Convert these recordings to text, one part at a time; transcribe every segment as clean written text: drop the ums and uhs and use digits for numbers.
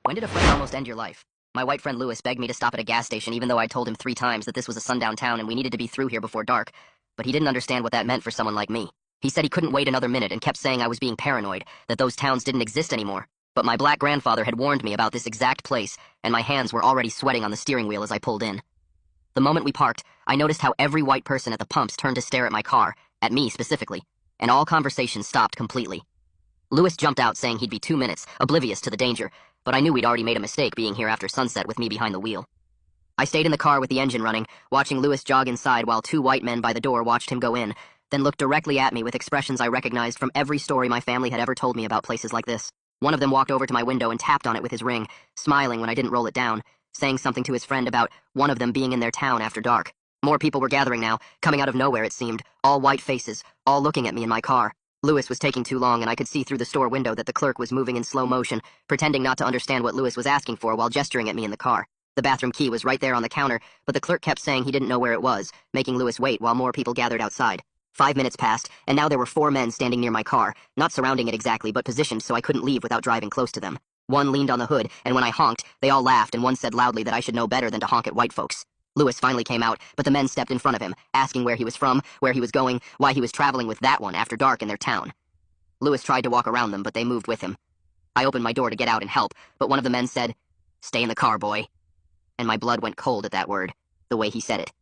When did a friend almost end your life? My white friend Lewis begged me to stop at a gas station even though I told him 3 times that this was a sundown town and we needed to be through here before dark, but he didn't understand what that meant for someone like me. He said he couldn't wait another minute and kept saying I was being paranoid, that those towns didn't exist anymore. But my black grandfather had warned me about this exact place, and my hands were already sweating on the steering wheel as I pulled in. The moment we parked, I noticed how every white person at the pumps turned to stare at my car, at me specifically, and all conversation stopped completely. Lewis jumped out saying he'd be 2 minutes, oblivious to the danger, but I knew we'd already made a mistake being here after sunset with me behind the wheel. I stayed in the car with the engine running, watching Lewis jog inside while 2 white men by the door watched him go in, then looked directly at me with expressions I recognized from every story my family had ever told me about places like this. One of them walked over to my window and tapped on it with his ring, smiling when I didn't roll it down, saying something to his friend about one of them being in their town after dark. More people were gathering now, coming out of nowhere it seemed, all white faces, all looking at me in my car. Lewis was taking too long, and I could see through the store window that the clerk was moving in slow motion, pretending not to understand what Lewis was asking for while gesturing at me in the car. The bathroom key was right there on the counter, but the clerk kept saying he didn't know where it was, making Lewis wait while more people gathered outside. 5 minutes passed, and now there were 4 men standing near my car, not surrounding it exactly, but positioned so I couldn't leave without driving close to them. One leaned on the hood, and when I honked, they all laughed, and one said loudly that I should know better than to honk at white folks. Lewis finally came out, but the men stepped in front of him, asking where he was from, where he was going, why he was traveling with that one after dark in their town. Lewis tried to walk around them, but they moved with him. I opened my door to get out and help, but one of the men said, "Stay in the car, boy." And my blood went cold at that word, the way he said it.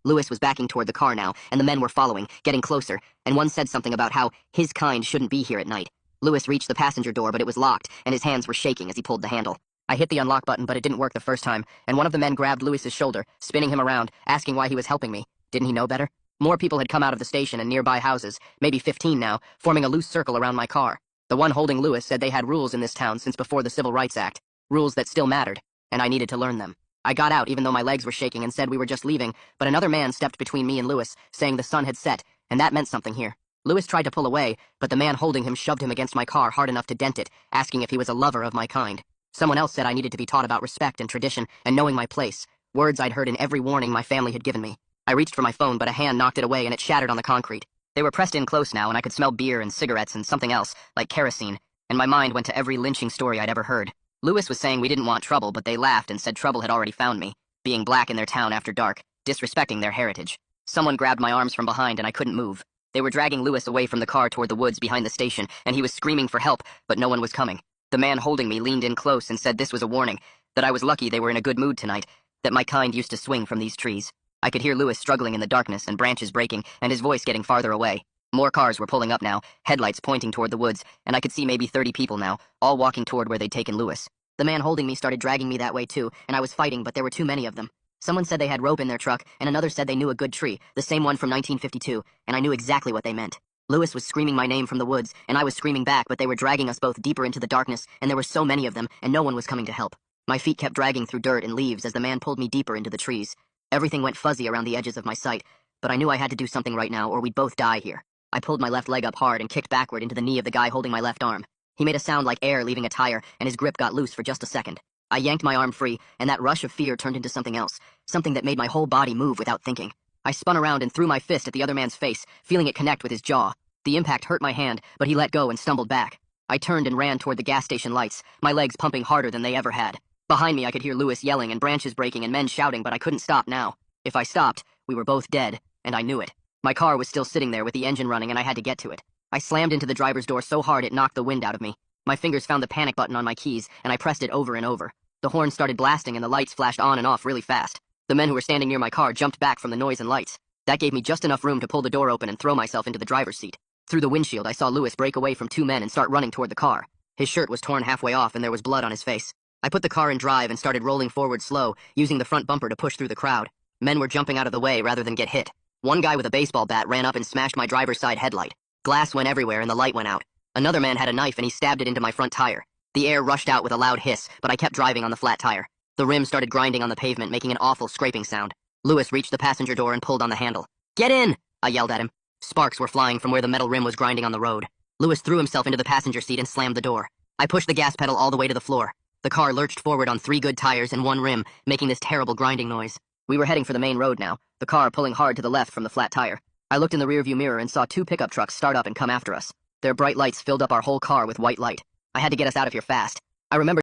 Lewis was backing toward the car now, and the men were following, getting closer, and one said something about how his kind shouldn't be here at night. Lewis reached the passenger door, but it was locked, and his hands were shaking as he pulled the handle. I hit the unlock button, but it didn't work the first time, and one of the men grabbed Lewis's shoulder, spinning him around, asking why he was helping me. Didn't he know better? More people had come out of the station and nearby houses, maybe 15 now, forming a loose circle around my car. The one holding Lewis said they had rules in this town since before the Civil Rights Act, rules that still mattered, and I needed to learn them. I got out even though my legs were shaking and said we were just leaving, but another man stepped between me and Lewis, saying the sun had set, and that meant something here. Lewis tried to pull away, but the man holding him shoved him against my car hard enough to dent it, asking if he was a lover of my kind. Someone else said I needed to be taught about respect and tradition and knowing my place, words I'd heard in every warning my family had given me. I reached for my phone, but a hand knocked it away and it shattered on the concrete. They were pressed in close now, and I could smell beer and cigarettes and something else, like kerosene, and my mind went to every lynching story I'd ever heard. Lewis was saying we didn't want trouble, but they laughed and said trouble had already found me, being black in their town after dark, disrespecting their heritage. Someone grabbed my arms from behind and I couldn't move. They were dragging Lewis away from the car toward the woods behind the station, and he was screaming for help, but no one was coming. The man holding me leaned in close and said this was a warning, that I was lucky they were in a good mood tonight, that my kind used to swing from these trees. I could hear Lewis struggling in the darkness and branches breaking, and his voice getting farther away. More cars were pulling up now, headlights pointing toward the woods, and I could see maybe 30 people now, all walking toward where they'd taken Lewis. The man holding me started dragging me that way too, and I was fighting, but there were too many of them. Someone said they had rope in their truck, and another said they knew a good tree, the same one from 1952, and I knew exactly what they meant. Lewis was screaming my name from the woods, and I was screaming back, but they were dragging us both deeper into the darkness, and there were so many of them, and no one was coming to help. My feet kept dragging through dirt and leaves as the man pulled me deeper into the trees. Everything went fuzzy around the edges of my sight, but I knew I had to do something right now or we'd both die here. I pulled my left leg up hard and kicked backward into the knee of the guy holding my left arm. He made a sound like air leaving a tire, and his grip got loose for just a second. I yanked my arm free, and that rush of fear turned into something else, something that made my whole body move without thinking. I spun around and threw my fist at the other man's face, feeling it connect with his jaw. The impact hurt my hand, but he let go and stumbled back. I turned and ran toward the gas station lights, my legs pumping harder than they ever had. Behind me I could hear Lewis yelling and branches breaking and men shouting, but I couldn't stop now. If I stopped, we were both dead, and I knew it. My car was still sitting there with the engine running, and I had to get to it. I slammed into the driver's door so hard it knocked the wind out of me. My fingers found the panic button on my keys, and I pressed it over and over. The horn started blasting and the lights flashed on and off really fast. The men who were standing near my car jumped back from the noise and lights. That gave me just enough room to pull the door open and throw myself into the driver's seat. Through the windshield, I saw Lewis break away from 2 men and start running toward the car. His shirt was torn halfway off and there was blood on his face. I put the car in drive and started rolling forward slow, using the front bumper to push through the crowd. Men were jumping out of the way rather than get hit. One guy with a baseball bat ran up and smashed my driver's side headlight. Glass went everywhere and the light went out. Another man had a knife and he stabbed it into my front tire. The air rushed out with a loud hiss, but I kept driving on the flat tire. The rim started grinding on the pavement, making an awful scraping sound. Lewis reached the passenger door and pulled on the handle. "Get in!" I yelled at him. Sparks were flying from where the metal rim was grinding on the road. Lewis threw himself into the passenger seat and slammed the door. I pushed the gas pedal all the way to the floor. The car lurched forward on 3 good tires and 1 rim, making this terrible grinding noise. We were heading for the main road now, the car pulling hard to the left from the flat tire. I looked in the rearview mirror and saw 2 pickup trucks start up and come after us. Their bright lights filled up our whole car with white light. I had to get us out of here fast. I remembered